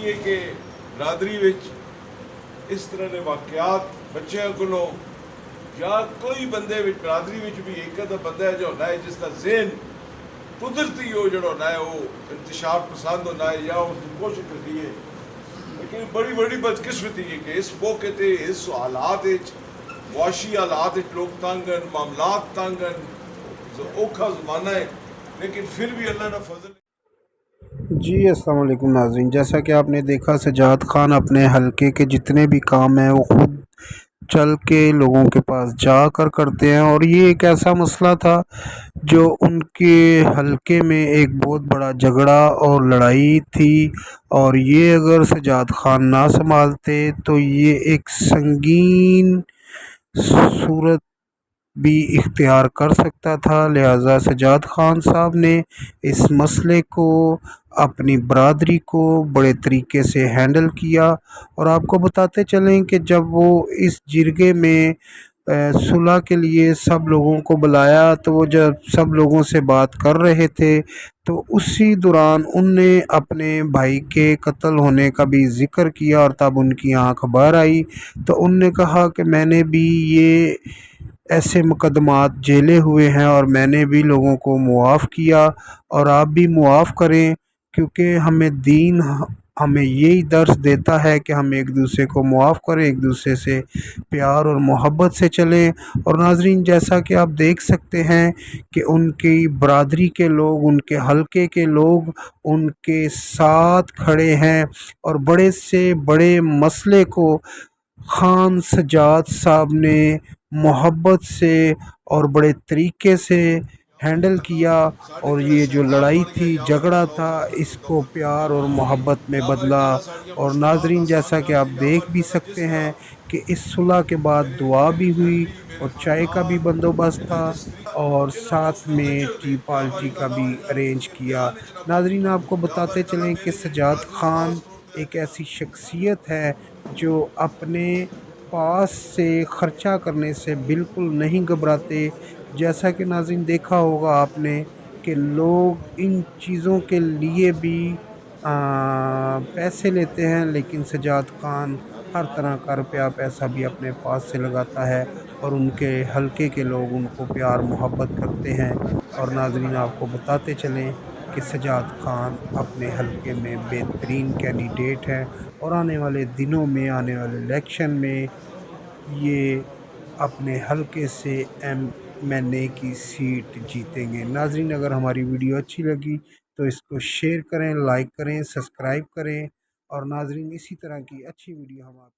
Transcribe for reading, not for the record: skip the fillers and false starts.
ہے کہ برادری وچ اس طرح کے واقعات بچوں کو یا کوئی بندے برادری وچ بھی ایک ادھا بندہ ہے جو ہونا ہے جس کا ذہن قدرتی ہو جڑا ہونا ہے وہ انتشار پسند ہونا ہے یا اس کی کوشش کرتی ہے، لیکن بڑی بڑی بدقسمتی ہے کہ اس موقع تے اس حالات معاشی حالات لوگ تنگ ہیں، معاملات تنگ ہیں، اوکھا زمانہ ہے، لیکن پھر بھی اللہ نے فضل۔ جی السلام علیکم ناظرین، جیسا کہ آپ نے دیکھا سجاد خان اپنے حلقے کے جتنے بھی کام ہیں وہ خود چل کے لوگوں کے پاس جا کر کرتے ہیں، اور یہ ایک ایسا مسئلہ تھا جو ان کے حلقے میں ایک بہت بڑا جھگڑا اور لڑائی تھی، اور یہ اگر سجاد خان نہ سنبھالتے تو یہ ایک سنگین صورت بھی اختیار کر سکتا تھا۔ لہٰذا سجاد خان صاحب نے اس مسئلے کو اپنی برادری کو بڑے طریقے سے ہینڈل کیا، اور آپ کو بتاتے چلیں کہ جب وہ اس جرگے میں صلح کے لیے سب لوگوں کو بلایا تو وہ جب سب لوگوں سے بات کر رہے تھے تو اسی دوران ان نے اپنے بھائی کے قتل ہونے کا بھی ذکر کیا، اور تب ان کی آنکھ باہر آئی تو ان نے کہا کہ میں نے بھی یہ ایسے مقدمات جھیلے ہوئے ہیں اور میں نے بھی لوگوں کو معاف کیا، اور آپ بھی معاف کریں، کیونکہ ہمیں دین ہمیں یہی درس دیتا ہے کہ ہم ایک دوسرے کو معاف کریں، ایک دوسرے سے پیار اور محبت سے چلیں۔ اور ناظرین، جیسا کہ آپ دیکھ سکتے ہیں کہ ان کی برادری کے لوگ، ان کے حلقے کے لوگ ان کے ساتھ کھڑے ہیں، اور بڑے سے بڑے مسئلے کو خان سجاد صاحب نے محبت سے اور بڑے طریقے سے ہینڈل کیا، اور یہ جو لڑائی تھی، جھگڑا تھا، اس کو پیار اور محبت میں بدلا۔ اور ناظرین، جیسا کہ آپ دیکھ بھی سکتے ہیں کہ اس صلح کے بعد دعا بھی ہوئی اور چائے کا بھی بندوبست تھا، اور ساتھ میں ٹی پارٹی کا بھی ارینج کیا۔ ناظرین، آپ کو بتاتے چلیں کہ سجاد خان ایک ایسی شخصیت ہے جو اپنے پاس سے خرچہ کرنے سے بالکل نہیں گھبراتے۔ جیسا کہ ناظرین دیکھا ہوگا آپ نے کہ لوگ ان چیزوں کے لیے بھی پیسے لیتے ہیں، لیکن سجاد خان ہر طرح کا روپیہ پیسہ بھی اپنے پاس سے لگاتا ہے، اور ان کے حلقے کے لوگ ان کو پیار محبت کرتے ہیں۔ اور ناظرین، آپ کو بتاتے چلیں کہ سجاد خان اپنے حلقے میں بہترین کینڈیڈیٹ ہیں، اور آنے والے دنوں میں، آنے والے الیکشن میں یہ اپنے حلقے سے ایم این اے کی سیٹ جیتیں گے۔ ناظرین، اگر ہماری ویڈیو اچھی لگی تو اس کو شیئر کریں، لائک کریں، سبسکرائب کریں، اور ناظرین اسی طرح کی اچھی ویڈیو ہم آپ